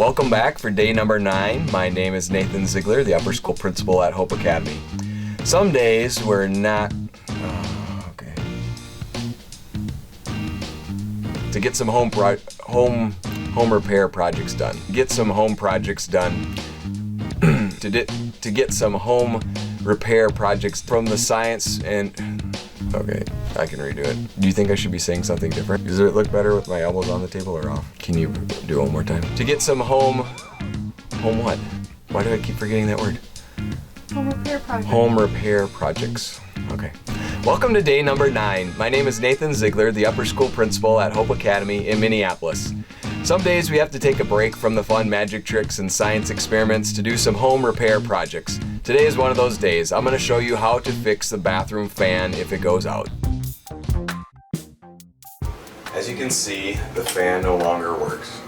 Welcome back for day number 9. My name is Nathan Ziegler, the upper school principal at Hope Academy. Some days we're not... To get some home repair projects done. Get some home projects done. to get some home repair projects from the science and... Okay, I can redo it. Do you think I should be saying something different? Does it look better with my elbows on the table or off? Can you do it one more time? To get some home what? Why do I keep forgetting that word? Home repair projects. Home repair projects. Okay. Welcome to day number 9. My name is Nathan Ziegler, the upper school principal at Hope Academy in Minneapolis. Some days we have to take a break from the fun magic tricks and science experiments to do some home repair projects. Today is one of those days. I'm going to show you how to fix the bathroom fan if it goes out. As you can see, the fan no longer works.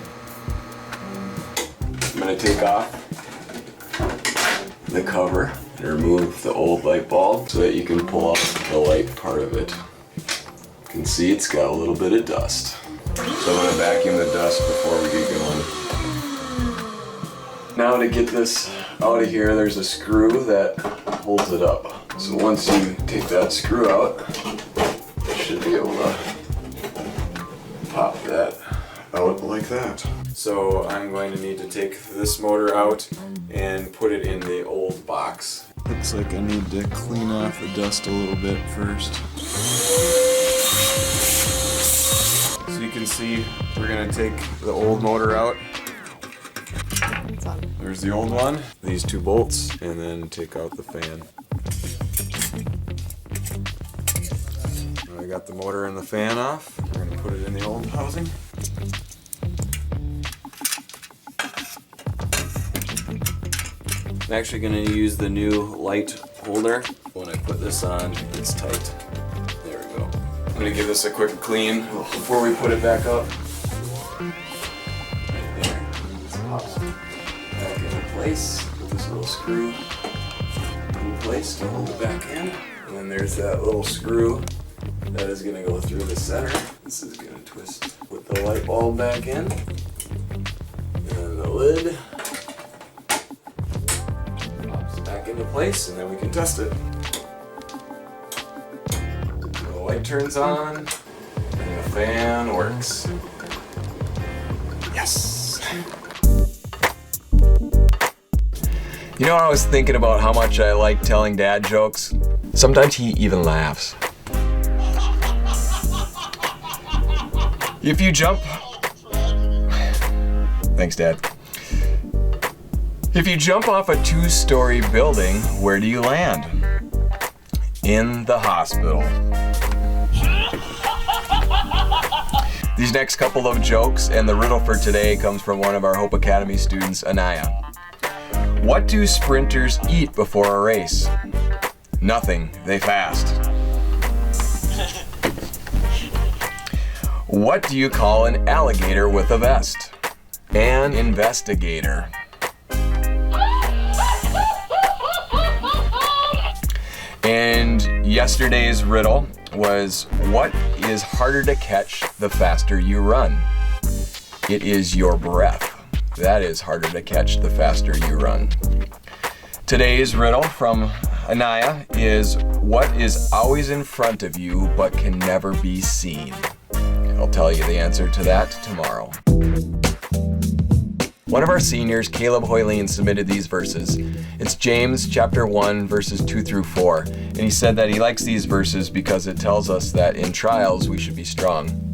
I'm going to take off the cover and remove the old light bulb so that you can pull out the light part of it. You can see it's got a little bit of dust. So I'm going to vacuum the dust before we get going. Now to get this out of here, there's a screw that holds it up. So once you take that screw out, you should be able to pop that out like that. So I'm going to need to take this motor out and put it in the old box. Looks like I need to clean off the dust a little bit first. So you can see we're going to take the old motor out. There's the old one, these 2 bolts, and then take out the fan. I got the motor and the fan off. We're going to put it in the old housing. I'm actually going to use the new light holder. When I put this on, it's tight. There we go. I'm going to give this a quick clean before we put it back up. Right there. This pops back into place with this little screw in place to hold it back in. And then there's that little screw that is going to go through the center. This is going to twist with the light bulb back in. And the lid pops back into place, and then we can test it. The light turns on, and the fan works. Yes! You know, I was thinking about how much I like telling dad jokes. Sometimes he even laughs. If you jump... Thanks, Dad. If you jump off a 2-story building, where do you land? In the hospital. These next couple of jokes and the riddle for today comes from one of our Hope Academy students, Anaya. What do sprinters eat before a race? Nothing. They fast. What do you call an alligator with a vest? An investigator. And yesterday's riddle was, what is harder to catch the faster you run? It is your breath. That is harder to catch the faster you run. Today's riddle from Anaya is, what is always in front of you but can never be seen? I'll tell you the answer to that tomorrow. One of our seniors, Caleb Hoyleen, submitted these verses. It's James chapter 1, verses 2 through 4. And he said that he likes these verses because it tells us that in trials we should be strong.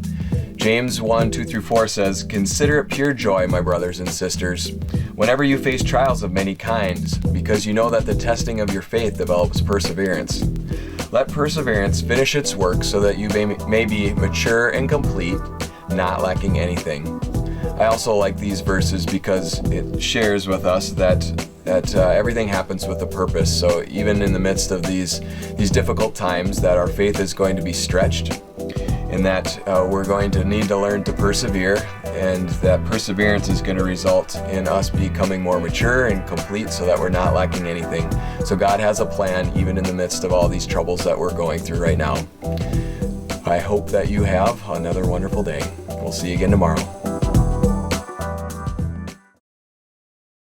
James 1, 2 through 4 says, "Consider it pure joy, my brothers and sisters, whenever you face trials of many kinds, because you know that the testing of your faith develops perseverance. Let perseverance finish its work so that you may be mature and complete, not lacking anything." I also like these verses because it shares with us that everything happens with a purpose. So even in the midst of these difficult times, that our faith is going to be stretched, and that we're going to need to learn to persevere, and that perseverance is going to result in us becoming more mature and complete so that we're not lacking anything. So God has a plan even in the midst of all these troubles that we're going through right now. I hope that you have another wonderful day. We'll see you again tomorrow.